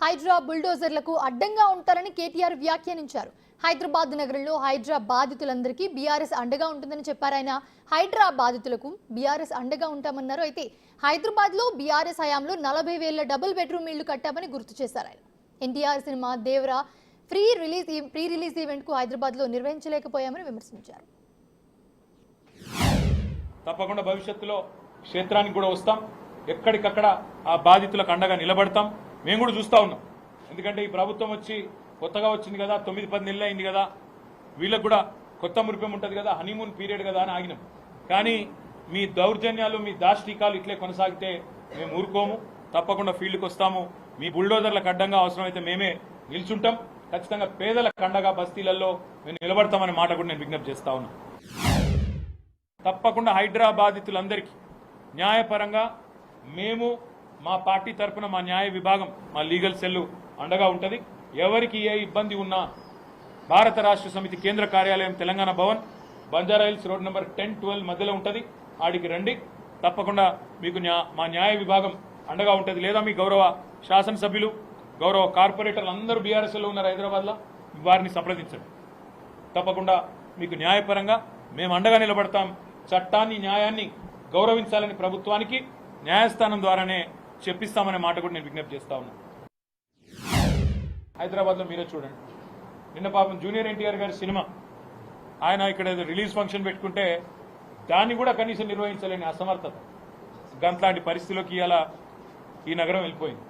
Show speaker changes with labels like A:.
A: హైడ్రా బుల్డోజర్లకు అడ్డంగా ఉంటారని కేటీఆర్ వ్యాఖ్యానించారు. హైదరాబాద్ నగరంలో హైడ్రా బాధితులందరికీ బీఆర్ఎస్ అండగా ఉంటుందని చెప్పారు ఆయన. హైడ్రా బాధితులకు బీఆర్ఎస్ అండగా ఉంటామన్నారు. అయితే హైదరాబాద్లో బీఆర్ఎస్ హయాంలో 40,000 డబుల్ బెడ్రూమ్ ఇళ్లు కట్టామని గుర్తు చేశారు ఆయన. NTR cinema Devara pre release ఈవెంట్కు హైదరాబాద్లో నిర్వహించలేకపోయామని విమర్శించారు.
B: తప్పకుండా భవిష్యత్తులో క్షేత్రానికి కూడా వస్తాం, ఎక్కడికక్కడ ఆ బాధితులకు అండగా నిలబడతాం. మేము కూడా చూస్తూ ఉన్నాం, ఎందుకంటే ఈ ప్రభుత్వం వచ్చి కొత్తగా వచ్చింది కదా, 9-10 నెలలు అయింది కదా, వీళ్ళకు కూడా కొత్త మురిపం ఉంటుంది కదా, హనీమూన్ పీరియడ్ కదా అని ఆగినాం. కానీ మీ దౌర్జన్యాలు, మీ దాష్టీకాలు ఇట్లే కొనసాగితే మేము ఊరుకోము, తప్పకుండా ఫీల్డ్కి వస్తాము. మీ బుల్డోజర్లకు అడ్డంగా అవసరమైతే మేమే నిల్చుంటాం. ఖచ్చితంగా పేదలకు అండగా బస్తీలలో మేము నిలబడతామనే మాట కూడా నేను విజ్ఞప్తి చేస్తా ఉన్నా. తప్పకుండా హైడ్రా బాధితులందరికీ న్యాయపరంగా మేము మా పార్టీ తరఫున మా న్యాయ విభాగం, మా లీగల్ సెల్లు అండగా ఉంటుంది. ఎవరికి ఏ ఇబ్బంది ఉన్నా భారత రాష్ట్ర సమితి కేంద్ర కార్యాలయం తెలంగాణ భవన్, బంజారాహిల్స్ రోడ్ నెంబర్ 10-12 మధ్యలో ఉంటుంది. ఆడికి రండి, తప్పకుండా మీకు మా న్యాయ విభాగం అండగా ఉంటుంది. లేదా మీ గౌరవ శాసనసభ్యులు, గౌరవ కార్పొరేటర్లు అందరూ బీఆర్ఎస్లో ఉన్నారు హైదరాబాద్లో, వారిని సంప్రదించండి. తప్పకుండా మీకు న్యాయపరంగా మేము అండగా నిలబడతాం. చట్టాన్ని, న్యాయాన్ని గౌరవించాలని ప్రభుత్వానికి న్యాయస్థానం ద్వారానే చెప్పిస్తామనే మాట కూడా నేను విజ్ఞప్తి చేస్తా ఉన్నా. హైదరాబాద్లో మీరే చూడండి, నిన్న పాపం జూనియర్ ఎన్టీఆర్ గారి సినిమా ఆయన ఇక్కడ రిలీజ్ ఫంక్షన్ పెట్టుకుంటే దాన్ని కూడా కనీసం నిర్వహించలేని అసమర్థత, గంట్లాంటి పరిస్థితిలోకి ఇలా ఈ నగరం వెళ్ళిపోయింది.